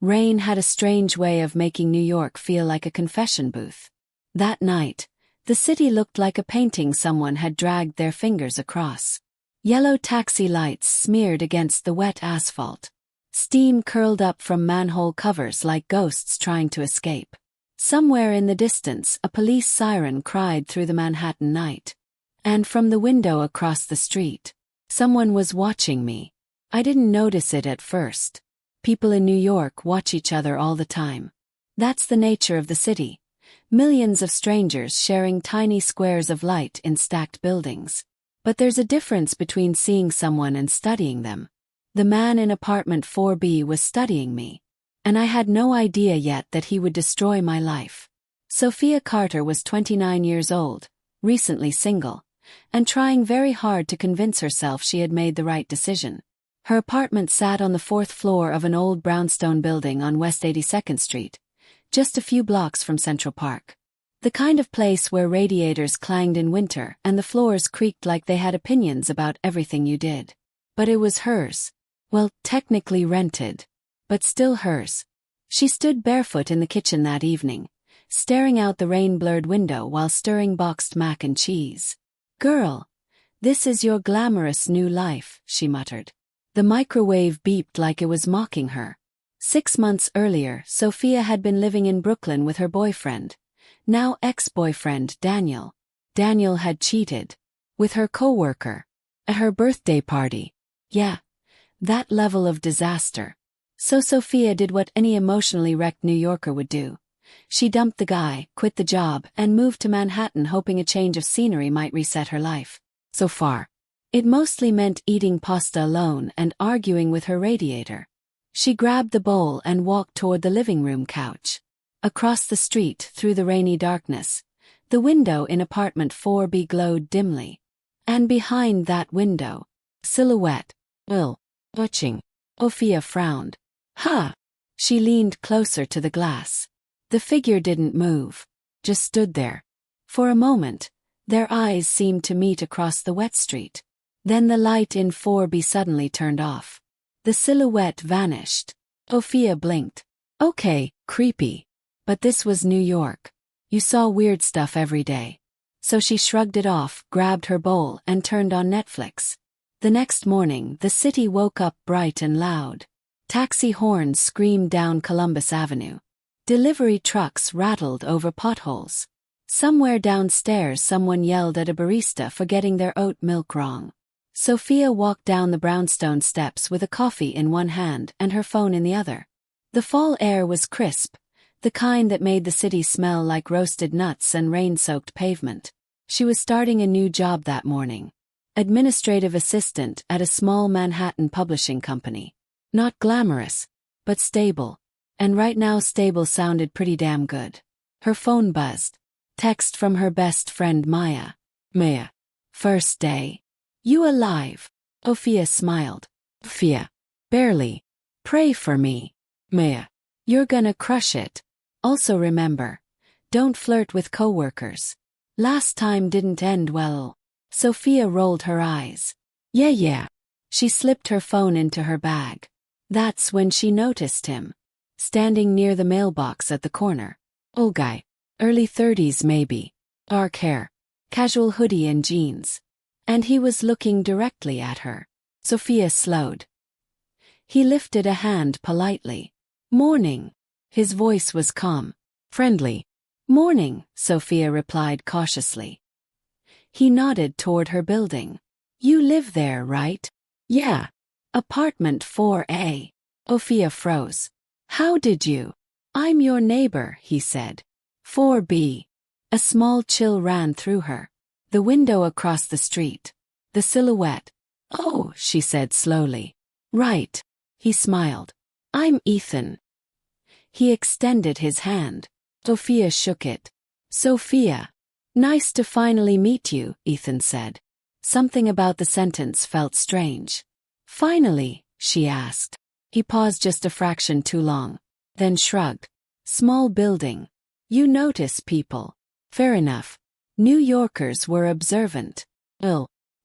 Rain had a strange way of making New York feel like a confession booth. That night, the city looked like a painting someone had dragged their fingers across. Yellow taxi lights smeared against the wet asphalt. Steam curled up from manhole covers like ghosts trying to escape. Somewhere in the distance, a police siren cried through the Manhattan night. And from the window across the street, someone was watching me. I didn't notice it at first. People in New York watch each other all the time. That's the nature of the city. Millions of strangers sharing tiny squares of light in stacked buildings. But there's a difference between seeing someone and studying them. The man in apartment 4B was studying me. And I had no idea yet that he would destroy my life. Sophia Carter was 29 years old, recently single, and trying very hard to convince herself she had made the right decision. Her apartment sat on the 4th floor of an old brownstone building on West 82nd Street, just a few blocks from Central Park. The kind of place where radiators clanged in winter and the floors creaked like they had opinions about everything you did. But it was hers. Well, technically rented. But still hers. She stood barefoot in the kitchen that evening, staring out the rain-blurred window while stirring boxed mac and cheese. "Girl, this is your glamorous new life," she muttered. The microwave beeped like it was mocking her. 6 months earlier, Sophia had been living in Brooklyn with her boyfriend, now ex-boyfriend Daniel. Daniel had cheated. With her coworker. At her birthday party. Yeah. That level of disaster. So Sophia did what any emotionally wrecked New Yorker would do. She dumped the guy, quit the job, and moved to Manhattan hoping a change of scenery might reset her life. So far, it mostly meant eating pasta alone and arguing with her radiator. She grabbed the bowl and walked toward the living room couch. Across the street, through the rainy darkness, the window in apartment 4B glowed dimly. And behind that window, silhouette, watching. Sophia frowned. "Huh." She leaned closer to the glass. The figure didn't move, just stood there. For a moment, their eyes seemed to meet across the wet street. Then the light in 4B suddenly turned off. The silhouette vanished. Sophia blinked. Okay, creepy. But this was New York. You saw weird stuff every day. So she shrugged it off, grabbed her bowl, and turned on Netflix. The next morning, the city woke up bright and loud. Taxi horns screamed down Columbus Avenue. Delivery trucks rattled over potholes. Somewhere downstairs, someone yelled at a barista for getting their oat milk wrong. Sophia walked down the brownstone steps with a coffee in one hand and her phone in the other. The fall air was crisp, the kind that made the city smell like roasted nuts and rain-soaked pavement. She was starting a new job that morning. Administrative assistant at a small Manhattan publishing company. Not glamorous, but stable. And right now stable sounded pretty damn good. Her phone buzzed. Text from her best friend Maya. "Maya. First day. You alive?" Sophia smiled. "Sophia. Barely. Pray for me. Maya. You're gonna crush it. Also remember, don't flirt with coworkers. Last time didn't end well." Sophia rolled her eyes. Yeah. She slipped her phone into her bag. That's when she noticed him. Standing near the mailbox at the corner. Old guy. Early 30s maybe. Dark hair. Casual hoodie and jeans. And he was looking directly at her. Sophia slowed. He lifted a hand politely. "Morning." His voice was calm. Friendly. "Morning," Sophia replied cautiously. He nodded toward her building. "You live there, right?" "Yeah. Apartment 4A. Sophia froze. "How did you?" "I'm your neighbor," he said. 4B. A small chill ran through her. The window across the street. The silhouette. "Oh," she said slowly. "Right." He smiled. "I'm Ethan." He extended his hand. Sophia shook it. "Sophia. Nice to finally meet you," Ethan said. Something about the sentence felt strange. "Finally?" she asked. He paused just a fraction too long. Then shrugged. "Small building. You notice people." "Fair enough." New Yorkers were observant.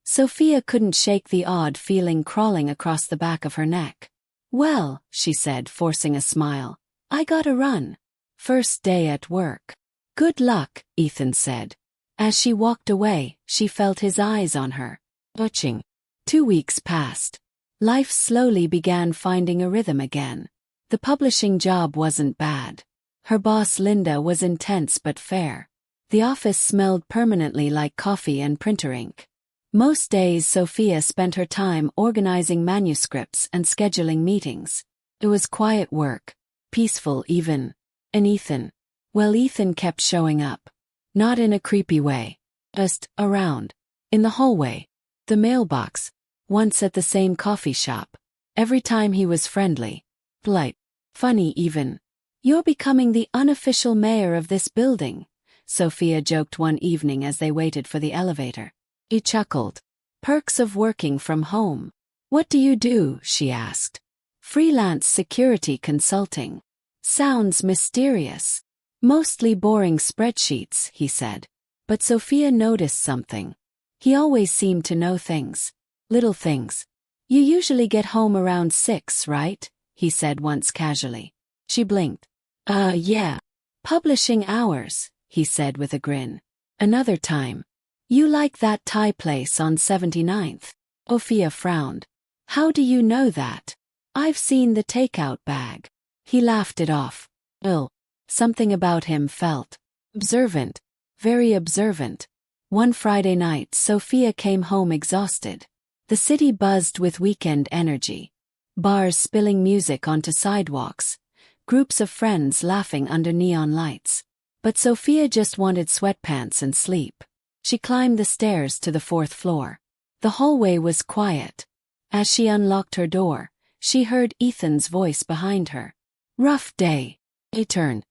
Sophia couldn't shake the odd feeling crawling across the back of her neck. Well, she said, forcing a smile, I gotta run. First day at work. Good luck, Ethan said. As she walked away, she felt his eyes on her. Watching. 2 weeks passed. Life slowly began finding a rhythm again. The publishing job wasn't bad. Her boss Linda was intense but fair. The office smelled permanently like coffee and printer ink. Most days Sophia spent her time organizing manuscripts and scheduling meetings. It was quiet work, peaceful even. And Ethan? Well, Ethan kept showing up. Not in a creepy way. Just around. In the hallway. The mailbox. Once at the same coffee shop. Every time he was friendly. Polite. Funny even. You're becoming the unofficial mayor of this building, Sophia joked one evening as they waited for the elevator. He chuckled. Perks of working from home. What do you do? She asked. Freelance security consulting. Sounds mysterious. Mostly boring spreadsheets, he said. But Sophia noticed something. He always seemed to know things. Little things. You usually get home around 6, right? He said once casually. She blinked. Yeah. Publishing hours, he said with a grin. Another time. You like that Thai place on 79th? Sophia frowned. How do you know that? I've seen the takeout bag. He laughed it off. Something about him felt observant, very observant. One Friday night, Sophia came home exhausted. The city buzzed with weekend energy. Bars spilling music onto sidewalks. Groups of friends laughing under neon lights. But Sophia just wanted sweatpants and sleep. She climbed the stairs to the 4th floor. The hallway was quiet. As she unlocked her door, she heard Ethan's voice behind her. Rough day. He turned.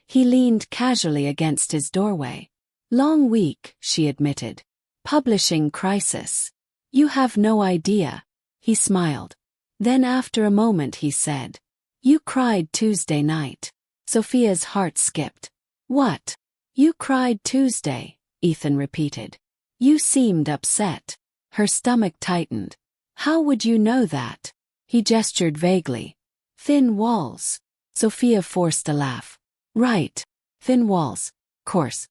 He leaned casually against his doorway. Long week, she admitted. Publishing crisis. You have no idea. He smiled. Then after a moment he said, You cried Tuesday night. Sophia's heart skipped. What? You cried Tuesday, Ethan repeated. You seemed upset. Her stomach tightened. How would you know that? He gestured vaguely. Thin walls. Sophia forced a laugh. Right. Thin walls. Course.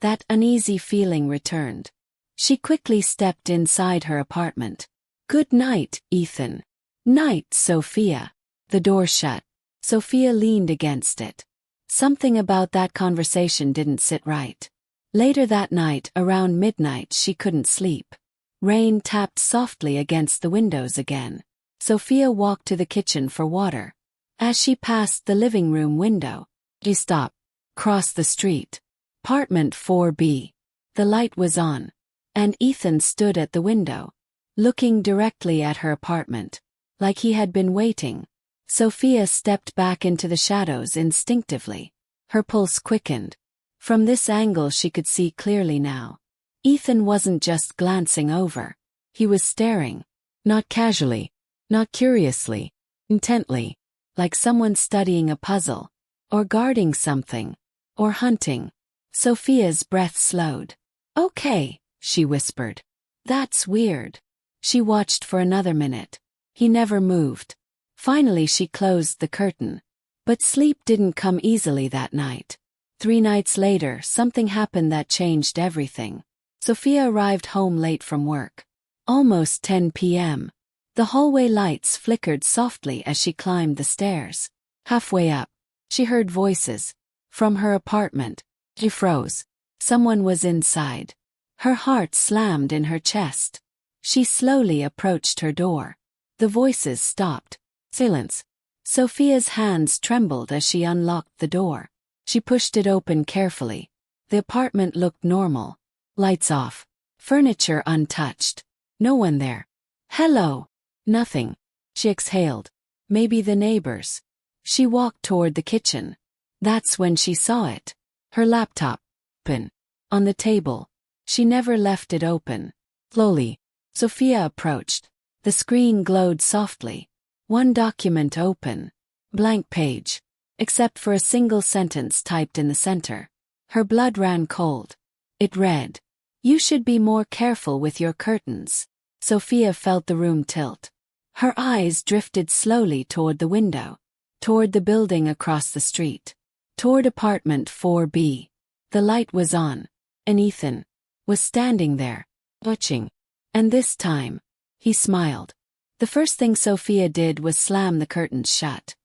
That uneasy feeling returned. She quickly stepped inside her apartment. Good night, Ethan. Night, Sophia. The door shut. Sophia leaned against it. Something about that conversation didn't sit right. Later that night, around midnight, she couldn't sleep. Rain tapped softly against the windows again. Sophia walked to the kitchen for water. As she passed the living room window, she stopped. Crossed the street. Apartment 4B. The light was on. And Ethan stood at the window, looking directly at her apartment, like he had been waiting. Sophia stepped back into the shadows instinctively. Her pulse quickened. From this angle she could see clearly now. Ethan wasn't just glancing over. He was staring. Not casually. Not curiously. Intently. Like someone studying a puzzle. Or guarding something. Or hunting. Sophia's breath slowed. Okay, she whispered. That's weird. She watched for another minute. He never moved. Finally she closed the curtain. But sleep didn't come easily that night. 3 nights later, something happened that changed everything. Sophia arrived home late from work. Almost 10 p.m. The hallway lights flickered softly as she climbed the stairs. Halfway up, she heard voices. From her apartment. She froze. Someone was inside. Her heart slammed in her chest. She slowly approached her door. The voices stopped. Silence. Sophia's hands trembled as she unlocked the door. She pushed it open carefully. The apartment looked normal. Lights off. Furniture untouched. No one there. Hello. Nothing. She exhaled. Maybe the neighbors. She walked toward the kitchen. That's when she saw it. Her laptop. Open. On the table. She never left it open. Slowly, Sophia approached. The screen glowed softly. One document open. Blank page. Except for a single sentence typed in the center. Her blood ran cold. It read, You should be more careful with your curtains. Sophia felt the room tilt. Her eyes drifted slowly toward the window, toward the building across the street, toward apartment 4B. The light was on, and Ethan was standing there, watching. And this time, he smiled. The first thing Sophia did was slam the curtains shut.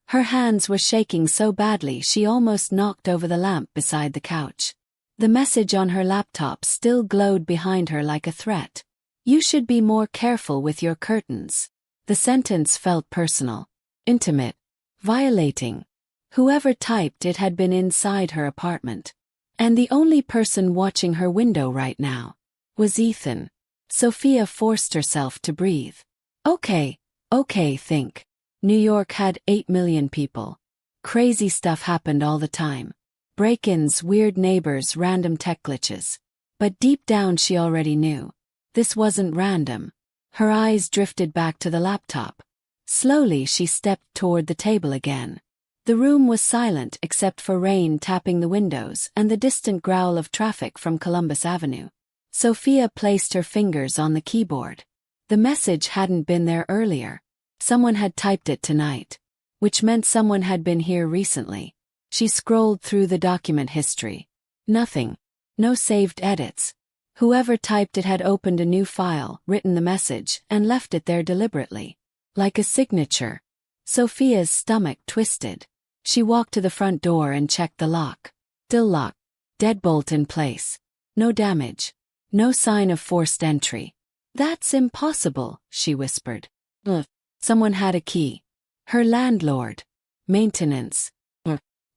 Her hands were shaking so badly she almost knocked over the lamp beside the couch. The message on her laptop still glowed behind her like a threat. "You should be more careful with your curtains." The sentence felt personal, intimate, violating. Whoever typed it had been inside her apartment. And the only person watching her window right now was Ethan. Sophia forced herself to breathe. Okay, think. New York had 8 million people. Crazy stuff happened all the time. Break-ins, weird neighbors, random tech glitches. But deep down she already knew. This wasn't random. Her eyes drifted back to the laptop. Slowly she stepped toward the table again. The room was silent except for rain tapping the windows and the distant growl of traffic from Columbus Avenue. Sophia placed her fingers on the keyboard. The message hadn't been there earlier. Someone had typed it tonight, which meant someone had been here recently. She scrolled through the document history. Nothing. No saved edits. Whoever typed it had opened a new file, written the message, and left it there deliberately. Like a signature. Sophia's stomach twisted. She walked to the front door and checked the lock. Still locked. Deadbolt in place. No damage. No sign of forced entry. "That's impossible," she whispered. "Ugh. Someone had a key. Her landlord. Maintenance."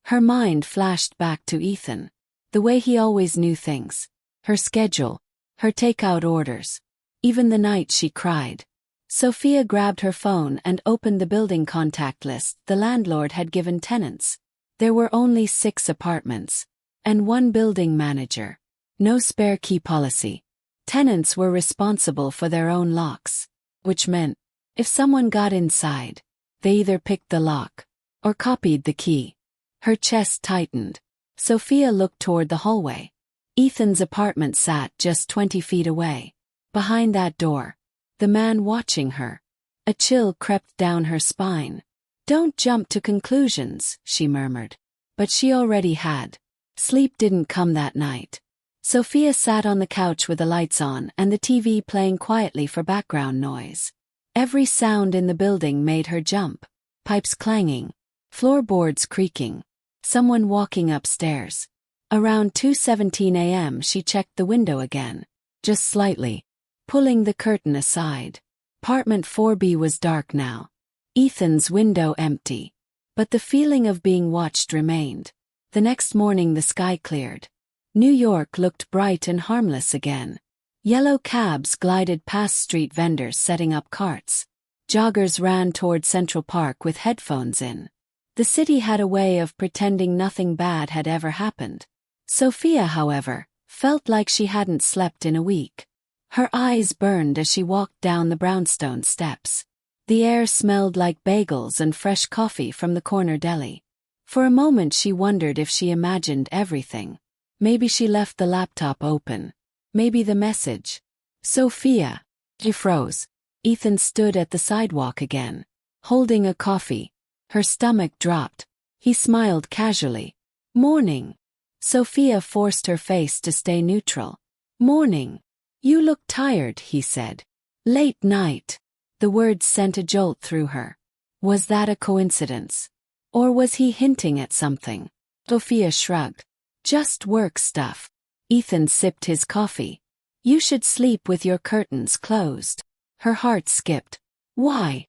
Her mind flashed back to Ethan. The way he always knew things. Her schedule. Her takeout orders. Even the night she cried. Sophia grabbed her phone and opened the building contact list the landlord had given tenants. There were only 6 apartments. And 1 building manager. No spare key policy. Tenants were responsible for their own locks. Which meant, if someone got inside, they either picked the lock or copied the key. Her chest tightened. Sophia looked toward the hallway. Ethan's apartment sat just 20 feet away. Behind that door, the man watching her. A chill crept down her spine. "Don't jump to conclusions," she murmured. But she already had. Sleep didn't come that night. Sophia sat on the couch with the lights on and the TV playing quietly for background noise. Every sound in the building made her jump. Pipes clanging. Floorboards creaking. Someone walking upstairs. Around 2:17 a.m. she checked the window again. Just slightly. Pulling the curtain aside. Apartment 4B was dark now. Ethan's window empty. But the feeling of being watched remained. The next morning the sky cleared. New York looked bright and harmless again. Yellow cabs glided past street vendors setting up carts. Joggers ran toward Central Park with headphones in. The city had a way of pretending nothing bad had ever happened. Sophia, however, felt like she hadn't slept in a week. Her eyes burned as she walked down the brownstone steps. The air smelled like bagels and fresh coffee from the corner deli. For a moment she wondered if she imagined everything. Maybe she left the laptop open. Maybe the message. "Sophia." She froze. Ethan stood at the sidewalk again, holding a coffee. Her stomach dropped. He smiled casually. "Morning." Sophia forced her face to stay neutral. "Morning. You look tired," he said. "Late night." The words sent a jolt through her. Was that a coincidence? Or was he hinting at something? Sophia shrugged. "Just work stuff." Ethan sipped his coffee. "You should sleep with your curtains closed." Her heart skipped. "Why?"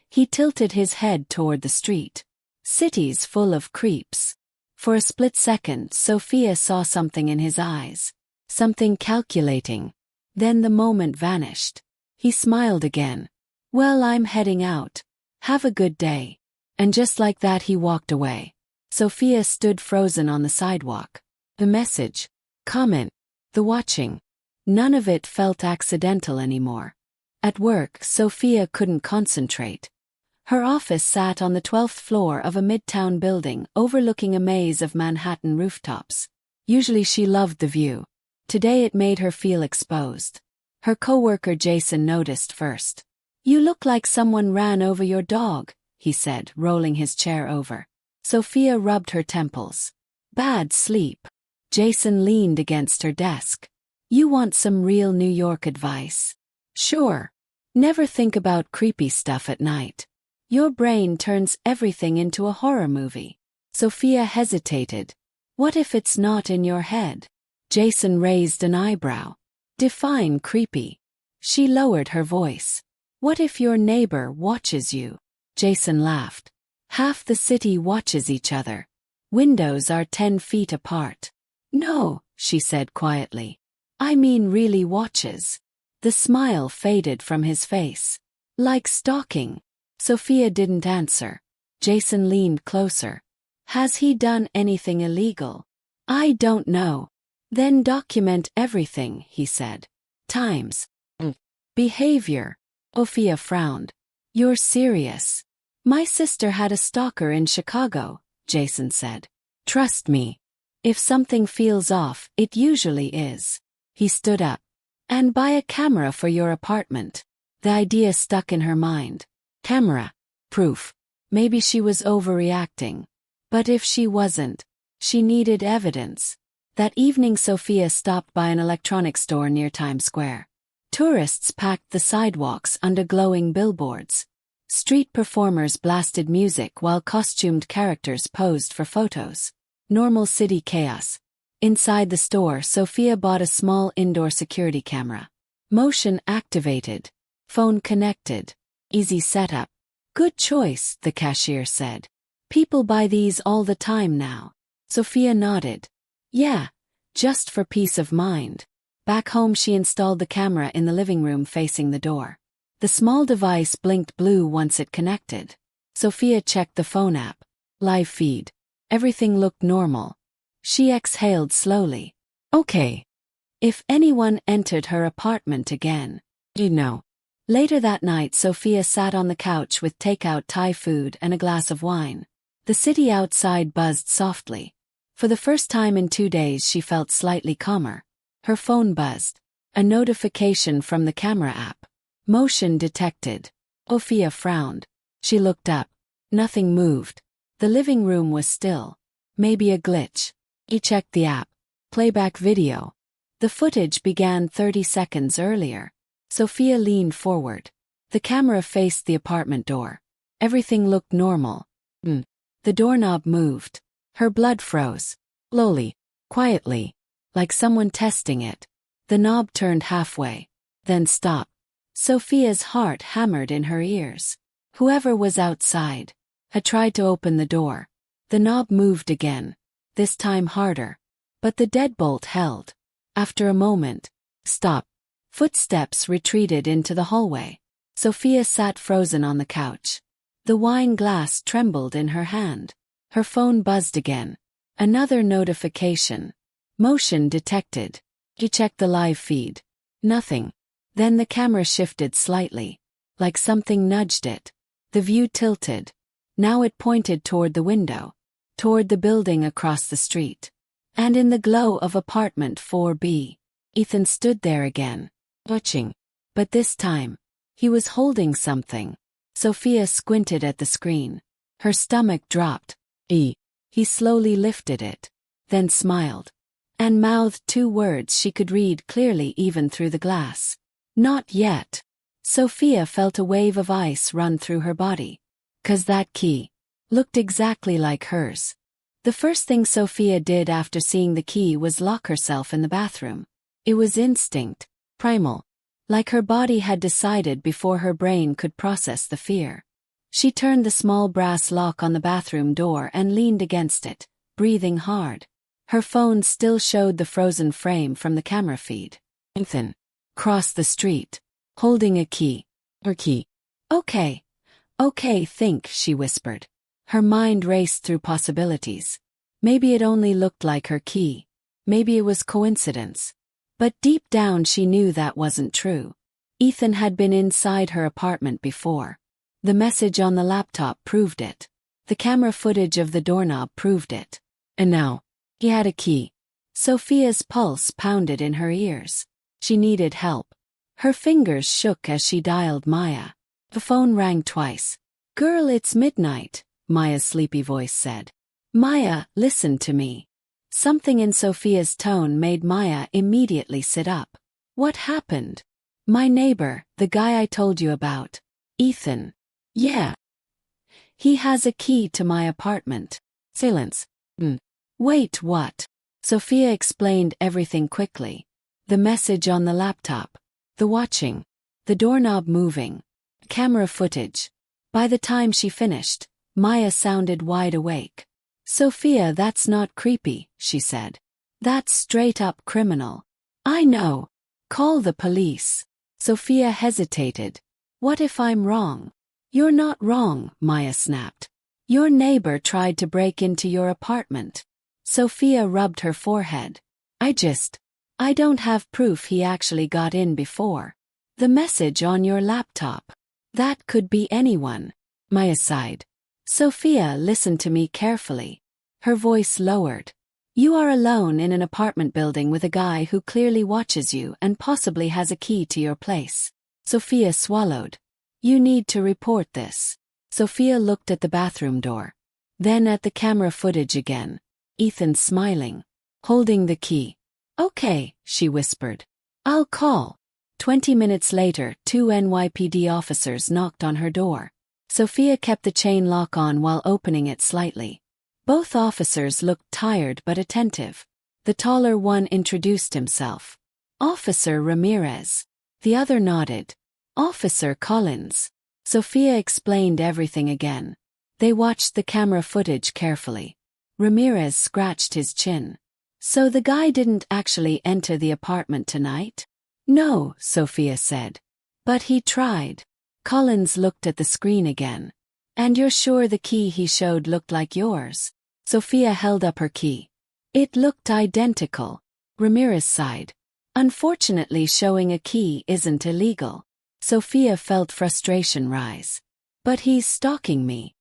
He tilted his head toward the street. "City's full of creeps." For a split second, Sophia saw something in his eyes. Something calculating. Then the moment vanished. He smiled again. "Well, I'm heading out. Have a good day." And just like that he walked away. Sophia stood frozen on the sidewalk. The message. Comment. The watching. None of it felt accidental anymore. At work, Sophia couldn't concentrate. Her office sat on the 12th floor of a midtown building overlooking a maze of Manhattan rooftops. Usually she loved the view. Today it made her feel exposed. Her coworker Jason noticed first. You look like someone ran over your dog, he said, rolling his chair over. Sophia rubbed her temples. Bad sleep. Jason leaned against her desk. You want some real New York advice? Sure. Never think about creepy stuff at night. Your brain turns everything into a horror movie. Sophia hesitated. What if it's not in your head? Jason raised an eyebrow. Define creepy. She lowered her voice. What if your neighbor watches you? Jason laughed. Half the city watches each other. Windows are 10 feet apart. No, she said quietly. I mean really watches. The smile faded from his face. Like stalking. Sophia didn't answer. Jason leaned closer. Has he done anything illegal? I don't know. Then document everything, he said. Times. Behavior. Sophia frowned. You're serious. My sister had a stalker in Chicago, Jason said. Trust me. If something feels off, it usually is. He stood up. And buy a camera for your apartment. The idea stuck in her mind. Camera. Proof. Maybe she was overreacting. But if she wasn't, she needed evidence. That evening Sophia stopped by an electronics store near Times Square. Tourists packed the sidewalks under glowing billboards. Street performers blasted music while costumed characters posed for photos. Normal city chaos. Inside the store, Sophia bought a small indoor security camera. Motion activated. Phone connected. Easy setup. Good choice, the cashier said. People buy these all the time now. Sophia nodded. Yeah, just for peace of mind. Back home she installed the camera in the living room facing the door. The small device blinked blue once it connected. Sophia checked the phone app. Live feed. Everything looked normal. She exhaled slowly. Okay. If anyone entered her apartment again, you know. Later that night Sophia sat on the couch with takeout Thai food and a glass of wine. The city outside buzzed softly. For the first time in 2 days she felt slightly calmer. Her phone buzzed. A notification from the camera app. Motion detected. Sophia frowned. She looked up. Nothing moved. The living room was still. Maybe a glitch. He checked the app. Playback video. The footage began 30 seconds earlier. Sophia leaned forward. The camera faced the apartment door. Everything looked normal. The doorknob moved. Her blood froze. Slowly. Quietly. Like someone testing it. The knob turned halfway. Then stopped. Sophia's heart hammered in her ears. Whoever was outside had tried to open the door. The knob moved again. This time harder. But the deadbolt held. After a moment. Stop. Footsteps retreated into the hallway. Sophia sat frozen on the couch. The wine glass trembled in her hand. Her phone buzzed again. Another notification. Motion detected. She checked the live feed. Nothing. Then the camera shifted slightly. Like something nudged it. The view tilted. Now it pointed toward the window. Toward the building across the street. And in the glow of apartment 4B, Ethan stood there again. Watching. But this time, he was holding something. Sophia squinted at the screen. Her stomach dropped. He slowly lifted it. Then smiled. And mouthed 2 words she could read clearly even through the glass. Not yet. Sophia felt a wave of ice run through her body. 'Cause that key looked exactly like hers. The first thing Sophia did after seeing the key was lock herself in the bathroom. It was instinct. Primal. Like her body had decided before her brain could process the fear. She turned the small brass lock on the bathroom door and leaned against it, breathing hard. Her phone still showed the frozen frame from the camera feed. Ethan. Crossed the street. Holding a key. Her key. Okay. Okay, think, she whispered. Her mind raced through possibilities. Maybe it only looked like her key. Maybe it was coincidence. But deep down she knew that wasn't true. Ethan had been inside her apartment before. The message on the laptop proved it. The camera footage of the doorknob proved it. And now, he had a key. Sophia's pulse pounded in her ears. She needed help. Her fingers shook as she dialed Maya. The phone rang twice. "Girl, it's midnight," Maya's sleepy voice said. "Maya, listen to me." Something in Sophia's tone made Maya immediately sit up. "What happened?" "My neighbor, the guy I told you about. Ethan." "Yeah. He has a key to my apartment." Silence. "Wait, what?" Sophia explained everything quickly. The message on the laptop. The watching. The doorknob moving. Camera footage. By the time she finished, Maya sounded wide awake. "Sophia, that's not creepy," she said. "That's straight up criminal." "I know. Call the police." Sophia hesitated. "What if I'm wrong?" "You're not wrong," Maya snapped. "Your neighbor tried to break into your apartment." Sophia rubbed her forehead. I don't have proof he actually got in before." "The message on your laptop. That could be anyone." Maya sighed. "Sophia, listen to me carefully." Her voice lowered. "You are alone in an apartment building with a guy who clearly watches you and possibly has a key to your place." Sophia swallowed. "You need to report this." Sophia looked at the bathroom door. Then at the camera footage again. Ethan smiling. Holding the key. "Okay," she whispered. "I'll call." 20 minutes later, 2 NYPD officers knocked on her door. Sophia kept the chain lock on while opening it slightly. Both officers looked tired but attentive. The taller one introduced himself. "Officer Ramirez." The other nodded. "Officer Collins." Sophia explained everything again. They watched the camera footage carefully. Ramirez scratched his chin. "So the guy didn't actually enter the apartment tonight?" "No," Sophia said. "But he tried." Collins looked at the screen again. "And you're sure the key he showed looked like yours?" Sophia held up her key. "It looked identical." Ramirez sighed. "Unfortunately, showing a key isn't illegal." Sophia felt frustration rise. "But he's stalking me."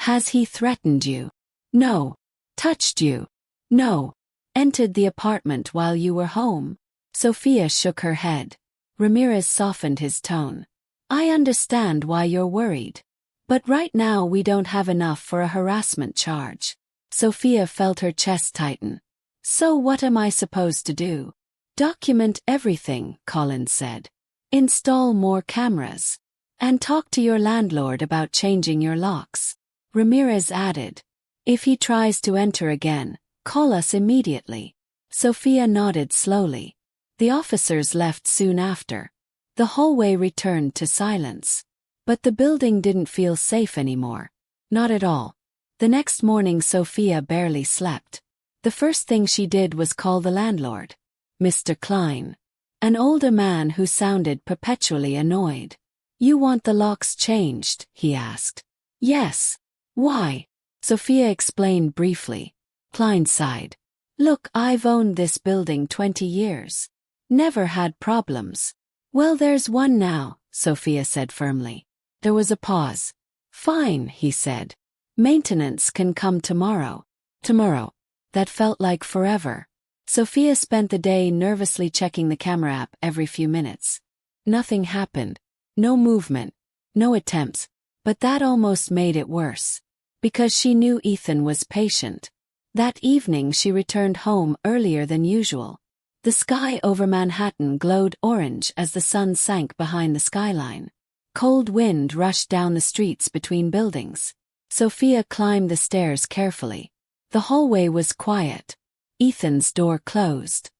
"Has he threatened you?" "No." "Touched you?" "No." "Entered the apartment while you were home?" Sophia shook her head. Ramirez softened his tone. "I understand why you're worried. But right now we don't have enough for a harassment charge." Sophia felt her chest tighten. "So what am I supposed to do?" "Document everything," Collins said. "Install more cameras. And talk to your landlord about changing your locks." Ramirez added. "If he tries to enter again, call us immediately." Sophia nodded slowly. The officers left soon after. The hallway returned to silence. But the building didn't feel safe anymore. Not at all. The next morning Sophia barely slept. The first thing she did was call the landlord. Mr. Klein. An older man who sounded perpetually annoyed. "You want the locks changed?" he asked. "Yes." "Why?" Sophia explained briefly. Klein sighed. "Look, I've owned this building 20 years. Never had problems." "Well, there's one now," Sophia said firmly. There was a pause. "Fine," he said. "Maintenance can come tomorrow." Tomorrow. That felt like forever. Sophia spent the day nervously checking the camera app every few minutes. Nothing happened. No movement. No attempts. But that almost made it worse. Because she knew Ethan was patient. That evening she returned home earlier than usual. The sky over Manhattan glowed orange as the sun sank behind the skyline. Cold wind rushed down the streets between buildings. Sophia climbed the stairs carefully. The hallway was quiet. Ethan's door closed.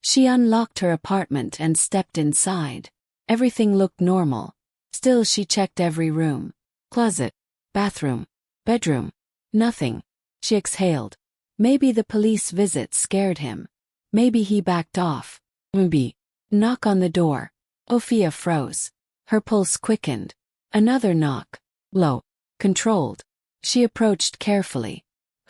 She unlocked her apartment and stepped inside. Everything looked normal. Still, she checked every room. Closet. Bathroom. Bedroom. Nothing. She exhaled. Maybe the police visit scared him. Maybe he backed off. Maybe. Knock on the door. Sophia froze. Her pulse quickened. Another knock. Low. Controlled. She approached carefully.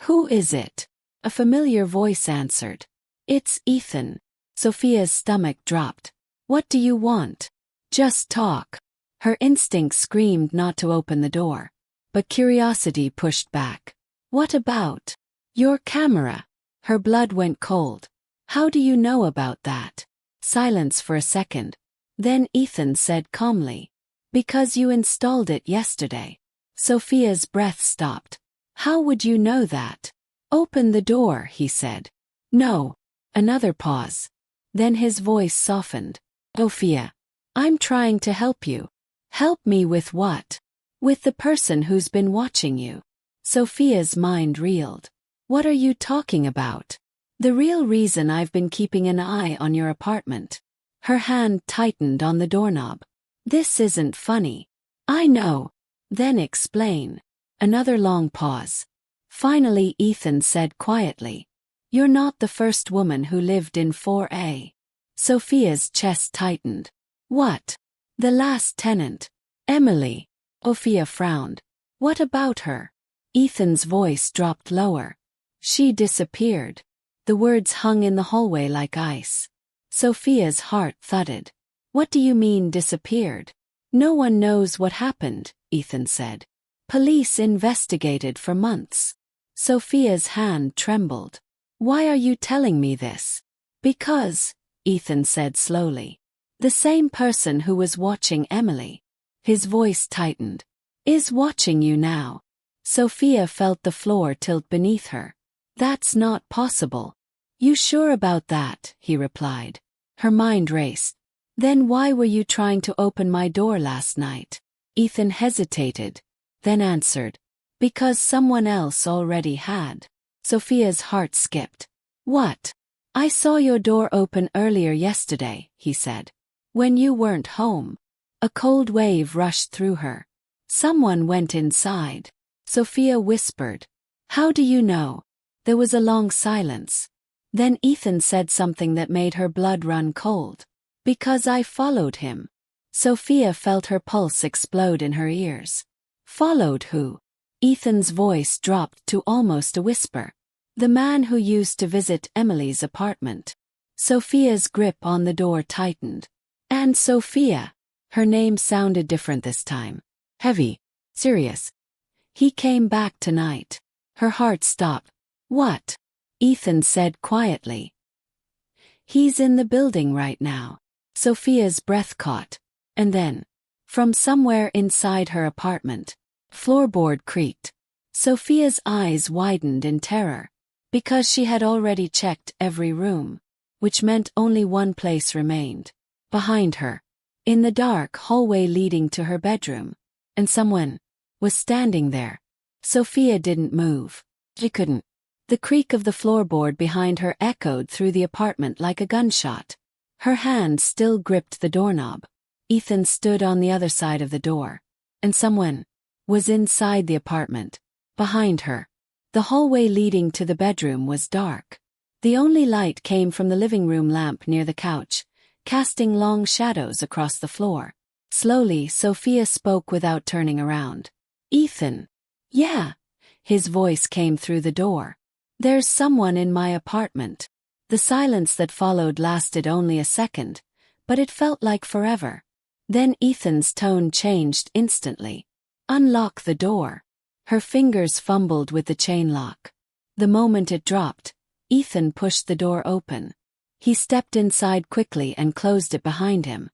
"Who is it?" A familiar voice answered. "It's Ethan." Sophia's stomach dropped. "What do you want?" "Just talk." Her instinct screamed not to open the door. But curiosity pushed back. "What about?" "Your camera." Her blood went cold. "How do you know about that?" Silence for a second. Then Ethan said calmly. Because you installed it yesterday. Sophia's breath stopped. How would you know that? Open the door, he said. No. Another pause. Then his voice softened. Sophia, I'm trying to help you. Help me with what? With the person who's been watching you. Sophia's mind reeled. What are you talking about? The real reason I've been keeping an eye on your apartment. Her hand tightened on the doorknob. This isn't funny. I know. Then explain. Another long pause. Finally Ethan said quietly. You're not the first woman who lived in 4A. Sophia's chest tightened. What? The last tenant. Emily. Sophia frowned. What about her? Ethan's voice dropped lower. She disappeared. The words hung in the hallway like ice. Sophia's heart thudded. What do you mean disappeared? No one knows what happened, Ethan said. Police investigated for months. Sophia's hand trembled. Why are you telling me this? Because, Ethan said slowly. The same person who was watching Emily. His voice tightened. Is watching you now. Sophia felt the floor tilt beneath her. That's not possible. You sure about that? He replied. Her mind raced. Then why were you trying to open my door last night? Ethan hesitated, then answered. Because someone else already had. Sophia's heart skipped. What? I saw your door open earlier yesterday, he said. When you weren't home. A cold wave rushed through her. Someone went inside. Sophia whispered. How do you know? There was a long silence. Then Ethan said something that made her blood run cold. Because I followed him. Sophia felt her pulse explode in her ears. Followed who? Ethan's voice dropped to almost a whisper. The man who used to visit Emily's apartment. Sophia's grip on the door tightened. And Sophia. Her name sounded different this time. Heavy. Serious. He came back tonight. Her heart stopped. What? Ethan said quietly. He's in the building right now. Sophia's breath caught. And then, from somewhere inside her apartment, floorboard creaked. Sophia's eyes widened in terror. Because she had already checked every room. Which meant only one place remained. Behind her. In the dark hallway leading to her bedroom. And someone was standing there. Sophia didn't move. She couldn't. The creak of the floorboard behind her echoed through the apartment like a gunshot. Her hand still gripped the doorknob. Ethan stood on the other side of the door. And someone was inside the apartment. Behind her. The hallway leading to the bedroom was dark. The only light came from the living room lamp near the couch, casting long shadows across the floor. Slowly, Sophia spoke without turning around. Ethan. Yeah. His voice came through the door. There's someone in my apartment. The silence that followed lasted only a second, but it felt like forever. Then Ethan's tone changed instantly. Unlock the door. Her fingers fumbled with the chain lock. The moment it dropped, Ethan pushed the door open. He stepped inside quickly and closed it behind him.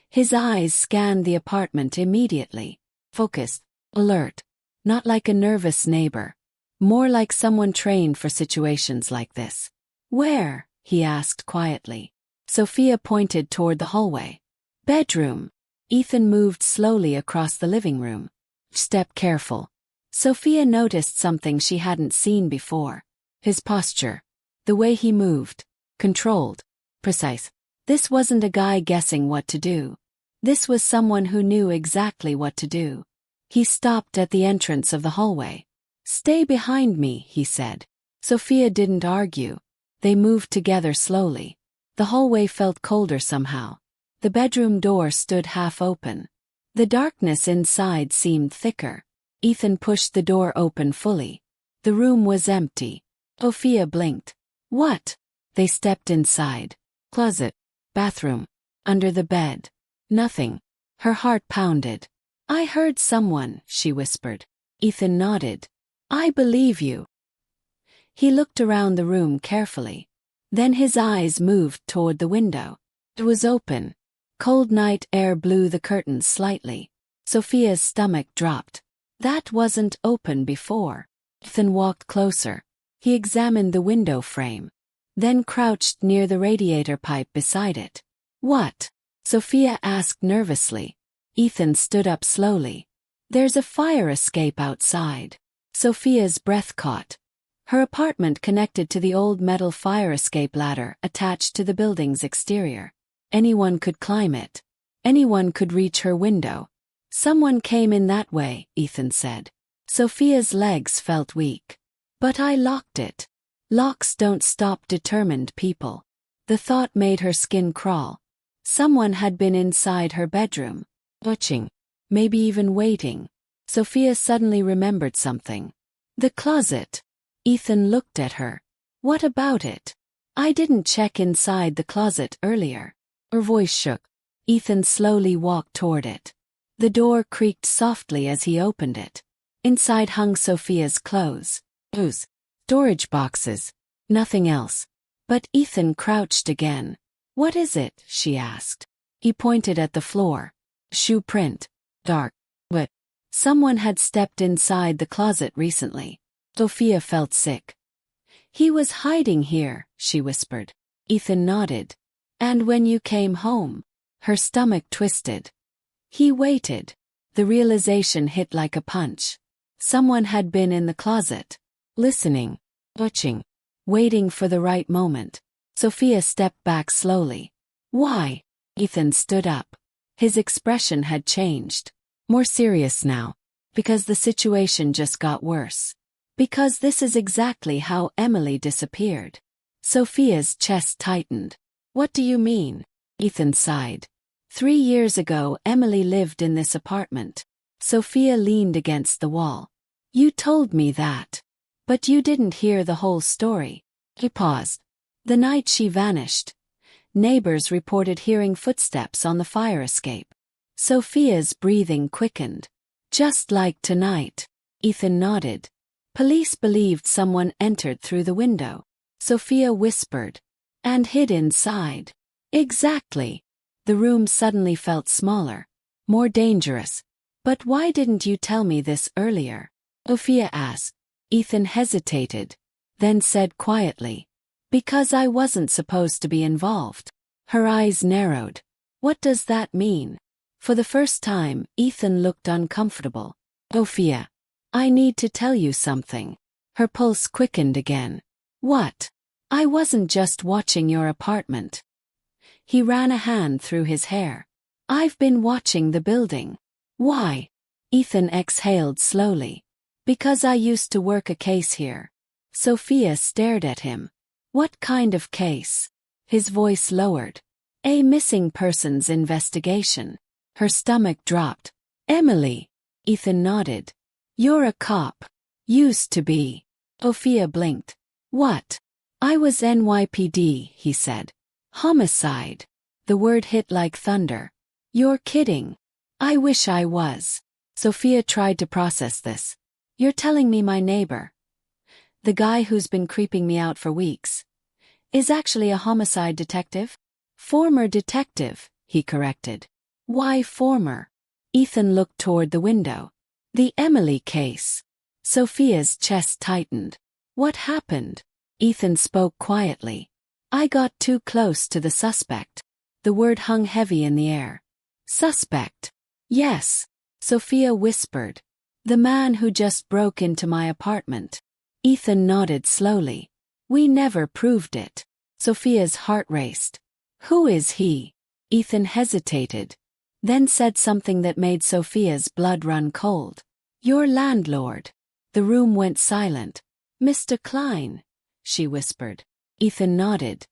His eyes scanned the apartment immediately. Focused, alert. Not like a nervous neighbor. More like someone trained for situations like this. Where? He asked quietly. Sophia pointed toward the hallway. Bedroom. Ethan moved slowly across the living room. Step careful. Sophia noticed something she hadn't seen before. His posture. The way he moved. Controlled. Precise. This wasn't a guy guessing what to do. This was someone who knew exactly what to do. He stopped at the entrance of the hallway. Stay behind me, he said. Sophia didn't argue. They moved together slowly. The hallway felt colder somehow. The bedroom door stood half open. The darkness inside seemed thicker. Ethan pushed the door open fully. The room was empty. Sophia blinked. What? They stepped inside. Closet. Bathroom. Under the bed. Nothing. Her heart pounded. I heard someone, she whispered. Ethan nodded. I believe you. He looked around the room carefully. Then his eyes moved toward the window. It was open. Cold night air blew the curtains slightly. Sophia's stomach dropped. That wasn't open before. Ethan walked closer. He examined the window frame, then crouched near the radiator pipe beside it. What? Sophia asked nervously. Ethan stood up slowly. There's a fire escape outside. Sophia's breath caught. Her apartment connected to the old metal fire escape ladder attached to the building's exterior. Anyone could climb it. Anyone could reach her window. Someone came in that way, Ethan said. Sophia's legs felt weak. But I locked it. Locks don't stop determined people. The thought made her skin crawl. Someone had been inside her bedroom, watching, maybe even waiting. Sophia suddenly remembered something. The closet. Ethan looked at her. What about it? I didn't check inside the closet earlier. Her voice shook. Ethan slowly walked toward it. The door creaked softly as he opened it. Inside hung Sophia's clothes. Storage boxes. Nothing else. But Ethan crouched again. What is it? She asked. He pointed at the floor. Shoe print. Dark. Wet. Someone had stepped inside the closet recently. Sophia felt sick. He was hiding here, she whispered. Ethan nodded. And when you came home? Her stomach twisted. He waited. The realization hit like a punch. Someone had been in the closet. Listening. Watching. Waiting for the right moment. Sophia stepped back slowly. Why? Ethan stood up. His expression had changed. More serious now. Because the situation just got worse. Because this is exactly how Emily disappeared. Sophia's chest tightened. What do you mean? Ethan sighed. 3 years ago Emily lived in this apartment. Sophia leaned against the wall. You told me that. But you didn't hear the whole story. He paused. The night she vanished, neighbors reported hearing footsteps on the fire escape. Sophia's breathing quickened. Just like tonight. Ethan nodded. Police believed someone entered through the window. Sophia whispered. And hid inside. Exactly. The room suddenly felt smaller. More dangerous. But why didn't you tell me this earlier? Sophia asked. Ethan hesitated. Then said quietly. Because I wasn't supposed to be involved. Her eyes narrowed. What does that mean? For the first time, Ethan looked uncomfortable. Sophia. I need to tell you something. Her pulse quickened again. What? I wasn't just watching your apartment. He ran a hand through his hair. I've been watching the building. Why? Ethan exhaled slowly. Because I used to work a case here. Sophia stared at him. What kind of case? His voice lowered. A missing persons investigation. Her stomach dropped. Emily. Ethan nodded. You're a cop. Used to be. Sophia blinked. What? I was NYPD, he said. Homicide. The word hit like thunder. You're kidding. I wish I was. Sophia tried to process this. You're telling me my neighbor, the guy who's been creeping me out for weeks, is actually a homicide detective? Former detective, he corrected. Why former? Ethan looked toward the window. The Emily case. Sophia's chest tightened. What happened? Ethan spoke quietly. I got too close to the suspect. The word hung heavy in the air. Suspect. Yes. Sophia whispered. The man who just broke into my apartment. Ethan nodded slowly. We never proved it. Sophia's heart raced. Who is he? Ethan hesitated. Then said something that made Sophia's blood run cold. Your landlord. The room went silent. Mr. Klein, she whispered. Ethan nodded.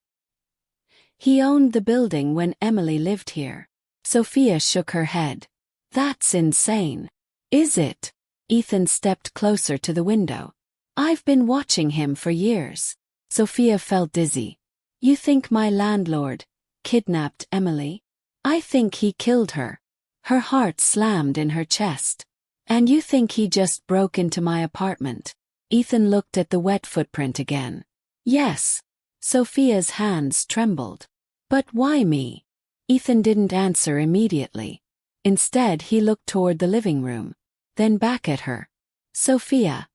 He owned the building when Emily lived here. Sophia shook her head. That's insane. Is it? Ethan stepped closer to the window. I've been watching him for years. Sophia felt dizzy. You think my landlord kidnapped Emily? I think he killed her. Her heart slammed in her chest. And you think he just broke into my apartment? Ethan looked at the wet footprint again. Yes. Sophia's hands trembled. But why me? Ethan didn't answer immediately. Instead, he looked toward the living room, then back at her. Sophia,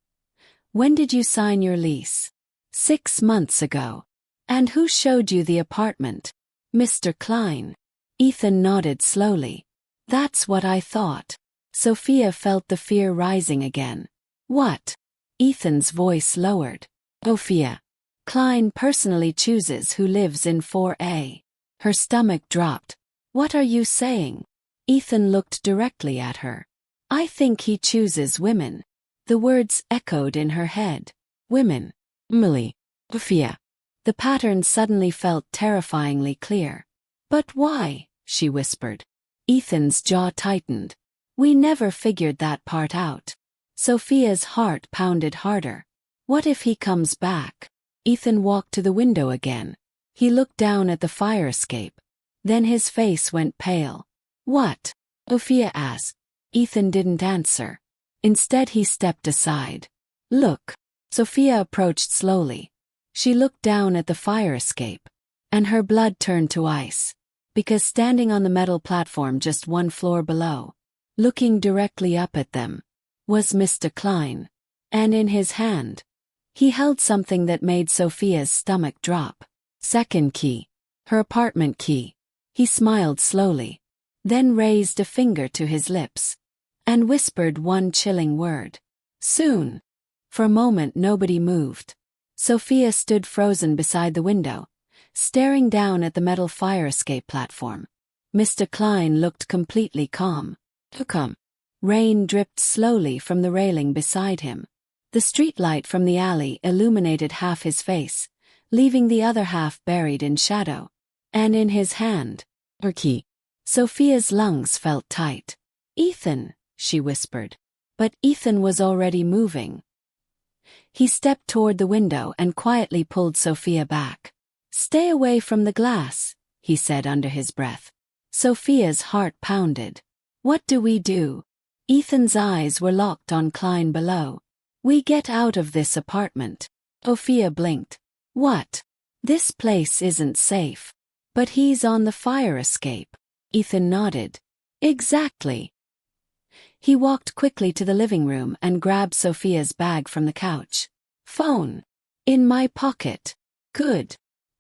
when did you sign your lease? 6 months ago. And who showed you the apartment? Mr. Klein. Ethan nodded slowly. That's what I thought. Sophia felt the fear rising again. What? Ethan's voice lowered. Sophia. Klein personally chooses who lives in 4A. Her stomach dropped. What are you saying? Ethan looked directly at her. I think he chooses women. The words echoed in her head. Women. Emily. Sophia. The pattern suddenly felt terrifyingly clear. But why? She whispered. Ethan's jaw tightened. We never figured that part out. Sophia's heart pounded harder. What if he comes back? Ethan walked to the window again. He looked down at the fire escape. Then his face went pale. What? Sophia asked. Ethan didn't answer. Instead, he stepped aside. Look. Sophia approached slowly. She looked down at the fire escape, and her blood turned to ice. Because standing on the metal platform just 1 floor below, looking directly up at them, was Mr. Klein. And in his hand, he held something that made Sophia's stomach drop. Second key. Her apartment key. He smiled slowly, then raised a finger to his lips, and whispered one chilling word. Soon. For a moment nobody moved. Sophia stood frozen beside the window, staring down at the metal fire escape platform. Mr. Klein looked completely calm. Come. Rain dripped slowly from the railing beside him. The streetlight from the alley illuminated half his face, leaving the other half buried in shadow. And in his hand, her key. Sophia's lungs felt tight. Ethan, she whispered. But Ethan was already moving. He stepped toward the window and quietly pulled Sophia back. Stay away from the glass, he said under his breath. Sophia's heart pounded. What do we do? Ethan's eyes were locked on Klein below. We get out of this apartment. Sophia blinked. What? This place isn't safe. But he's on the fire escape. Ethan nodded. Exactly. He walked quickly to the living room and grabbed Sophia's bag from the couch. Phone. In my pocket. Good.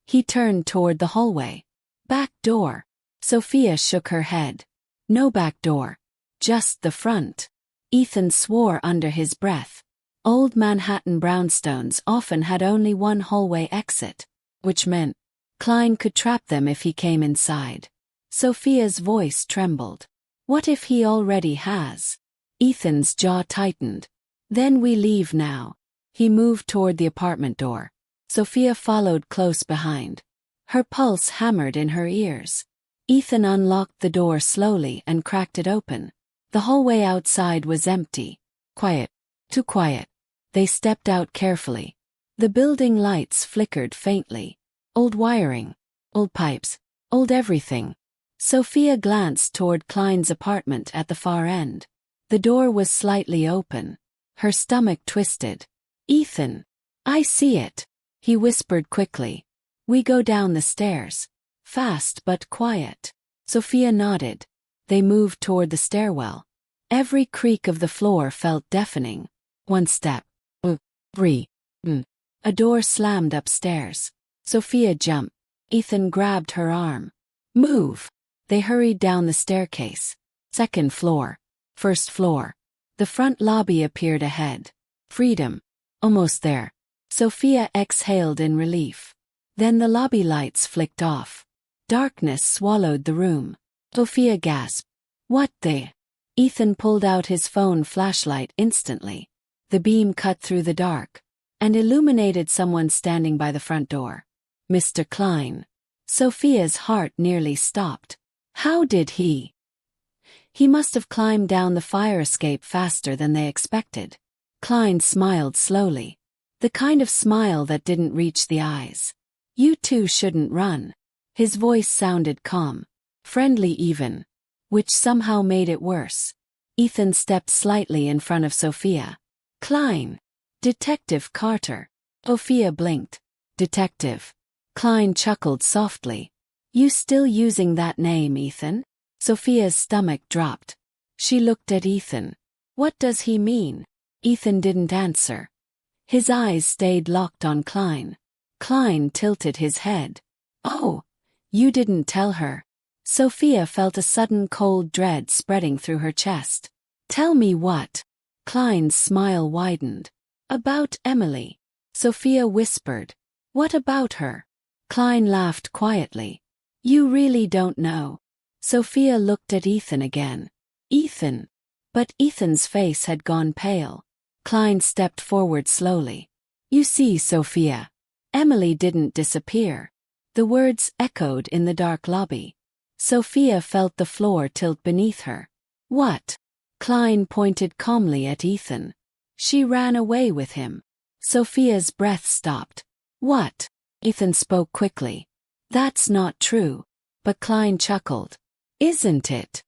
He turned toward the hallway. Back door. Sophia shook her head. No back door. Just the front. Ethan swore under his breath. Old Manhattan brownstones often had only one hallway exit, which meant Klein could trap them if he came inside. Sophia's voice trembled. What if he already has? Ethan's jaw tightened. Then we leave now. He moved toward the apartment door. Sophia followed close behind. Her pulse hammered in her ears. Ethan unlocked the door slowly and cracked it open. The hallway outside was empty. Quiet. Too quiet. They stepped out carefully. The building lights flickered faintly. Old wiring. Old pipes. Old everything. Sophia glanced toward Klein's apartment at the far end. The door was slightly open. Her stomach twisted. Ethan. I see it. He whispered quickly. We go down the stairs. Fast but quiet. Sophia nodded. They moved toward the stairwell. Every creak of the floor felt deafening. One step. 3. A door slammed upstairs. Sophia jumped. Ethan grabbed her arm. Move. They hurried down the staircase. Second floor. First floor. The front lobby appeared ahead. Freedom. Almost there. Sophia exhaled in relief. Then the lobby lights flicked off. Darkness swallowed the room. Sophia gasped. What the? Ethan pulled out his phone flashlight instantly. The beam cut through the dark and illuminated someone standing by the front door. Mr. Klein. Sophia's heart nearly stopped. How did he? He must have climbed down the fire escape faster than they expected. Klein smiled slowly. The kind of smile that didn't reach the eyes. You two shouldn't run. His voice sounded calm. Friendly even. Which somehow made it worse. Ethan stepped slightly in front of Sophia. Klein. Detective Carter. Sophia blinked. Detective. Klein chuckled softly. You still using that name, Ethan? Sophia's stomach dropped. She looked at Ethan. What does he mean? Ethan didn't answer. His eyes stayed locked on Klein. Klein tilted his head. Oh, you didn't tell her. Sophia felt a sudden cold dread spreading through her chest. Tell me what? Klein's smile widened. About Emily. Sophia whispered. What about her? Klein laughed quietly. You really don't know. Sophia looked at Ethan again. Ethan. But Ethan's face had gone pale. Klein stepped forward slowly. You see, Sophia. Emily didn't disappear. The words echoed in the dark lobby. Sophia felt the floor tilt beneath her. What? Klein pointed calmly at Ethan. She ran away with him. Sophia's breath stopped. What? Ethan spoke quickly. That's not true. But Klein chuckled. Isn't it?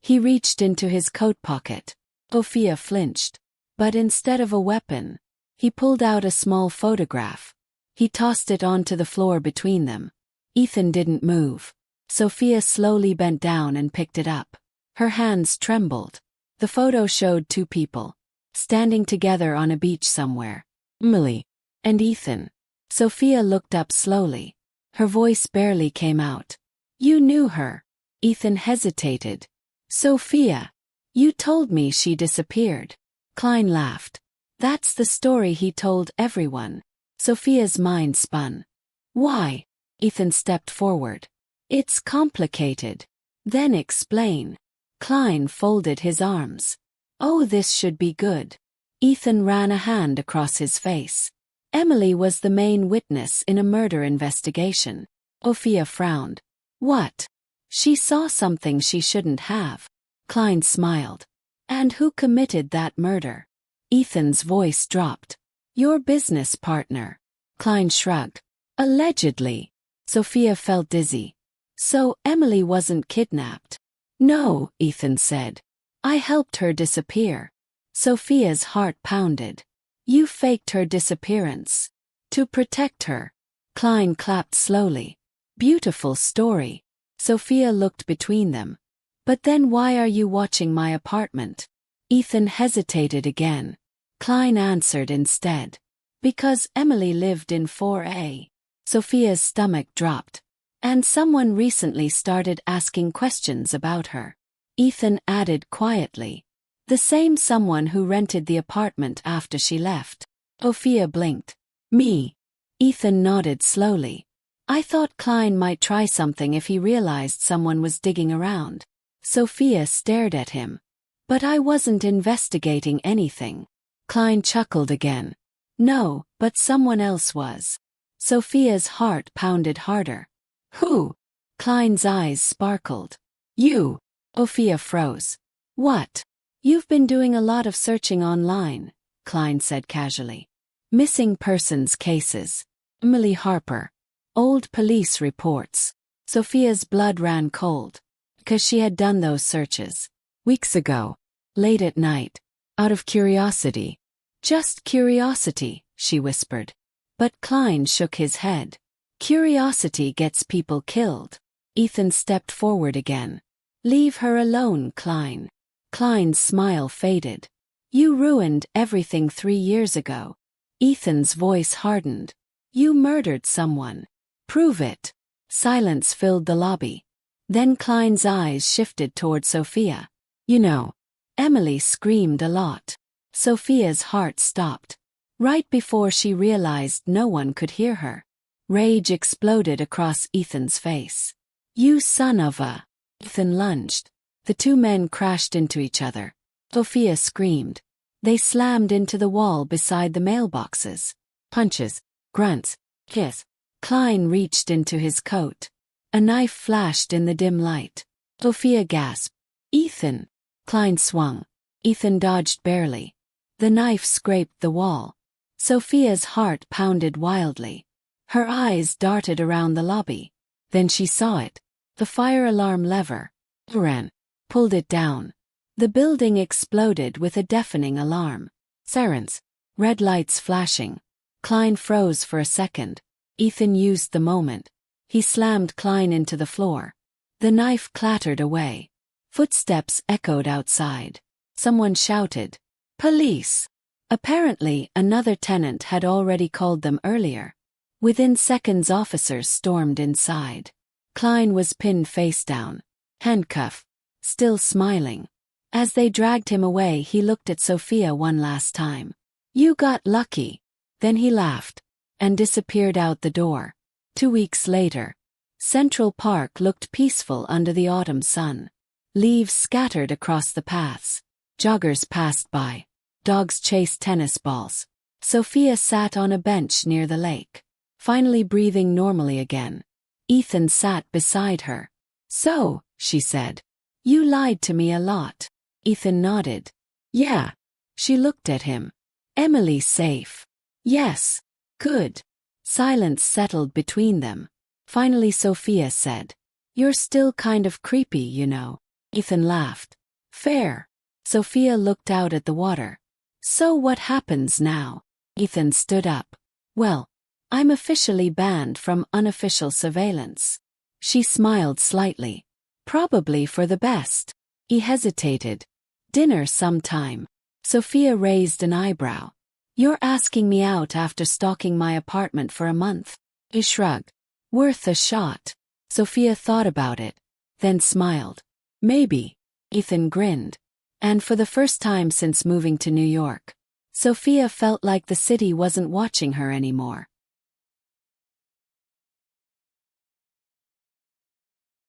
He reached into his coat pocket. Sophia flinched. But instead of a weapon, he pulled out a small photograph. He tossed it onto the floor between them. Ethan didn't move. Sophia slowly bent down and picked it up. Her hands trembled. The photo showed two people, standing together on a beach somewhere. Emily and Ethan. Sophia looked up slowly. Her voice barely came out. You knew her. Ethan hesitated. Sophia. You told me she disappeared. Klein laughed. That's the story he told everyone. Sophia's mind spun. Why? Ethan stepped forward. It's complicated. Then explain. Klein folded his arms. Oh, this should be good. Ethan ran a hand across his face. Emily was the main witness in a murder investigation. Sophia frowned. What? She saw something she shouldn't have. Klein smiled. And who committed that murder? Ethan's voice dropped. Your business partner. Klein shrugged. Allegedly. Sophia felt dizzy. So Emily wasn't kidnapped? No, Ethan said. I helped her disappear. Sophia's heart pounded. You faked her disappearance. To protect her. Klein clapped slowly. Beautiful story. Sophia looked between them. But then why are you watching my apartment? Ethan hesitated again. Klein answered instead. Because Emily lived in 4A. Sophia's stomach dropped. And someone recently started asking questions about her. Ethan added quietly. The same someone who rented the apartment after she left. Sophia blinked. Me. Ethan nodded slowly. I thought Klein might try something if he realized someone was digging around. Sophia stared at him. But I wasn't investigating anything. Klein chuckled again. No, but someone else was. Sophia's heart pounded harder. Who? Klein's eyes sparkled. You. Sophia froze. What? You've been doing a lot of searching online, Klein said casually. Missing persons cases. Emily Harper. Old police reports. Sophia's blood ran cold. Because she had done those searches. Weeks ago. Late at night. Out of curiosity. Just curiosity, she whispered. But Klein shook his head. Curiosity gets people killed. Ethan stepped forward again. Leave her alone, Klein. Klein's smile faded. You ruined everything 3 years ago. Ethan's voice hardened. You murdered someone. Prove it. Silence filled the lobby. Then Klein's eyes shifted toward Sophia. You know, Emily screamed a lot. Sophia's heart stopped. Right before she realized no one could hear her. Rage exploded across Ethan's face. You son of a... Ethan lunged. The two men crashed into each other. Sophia screamed. They slammed into the wall beside the mailboxes. Punches, grunts, kiss. Klein reached into his coat. A knife flashed in the dim light. Sophia gasped. Ethan. Klein swung. Ethan dodged barely. The knife scraped the wall. Sophia's heart pounded wildly. Her eyes darted around the lobby. Then she saw it. The fire alarm lever. Ran. Pulled it down. The building exploded with a deafening alarm. Sirens. Red lights flashing. Klein froze for a second. Ethan used the moment. He slammed Klein into the floor. The knife clattered away. Footsteps echoed outside. Someone shouted, "Police!" Apparently, another tenant had already called them earlier. Within seconds, officers stormed inside. Klein was pinned face down, handcuffed, still smiling. As they dragged him away, he looked at Sophia one last time. "You got lucky." Then he laughed and disappeared out the door. 2 weeks later, Central Park looked peaceful under the autumn sun. Leaves scattered across the paths. Joggers passed by. Dogs chased tennis balls. Sophia sat on a bench near the lake, finally breathing normally again. Ethan sat beside her. "So," she said, "you lied to me a lot." Ethan nodded. "Yeah." She looked at him. "Emily's safe?" "Yes." "Good." Silence settled between them. Finally Sophia said, "You're still kind of creepy, you know." Ethan laughed. "Fair." Sophia looked out at the water. "So what happens now?" Ethan stood up. "Well, I'm officially banned from unofficial surveillance." She smiled slightly. "Probably for the best." He hesitated. "Dinner sometime." Sophia raised an eyebrow. "You're asking me out after stalking my apartment for a month?" He shrugged. "Worth a shot." Sophia thought about it, then smiled. "Maybe." Ethan grinned. And for the first time since moving to New York, Sophia felt like the city wasn't watching her anymore.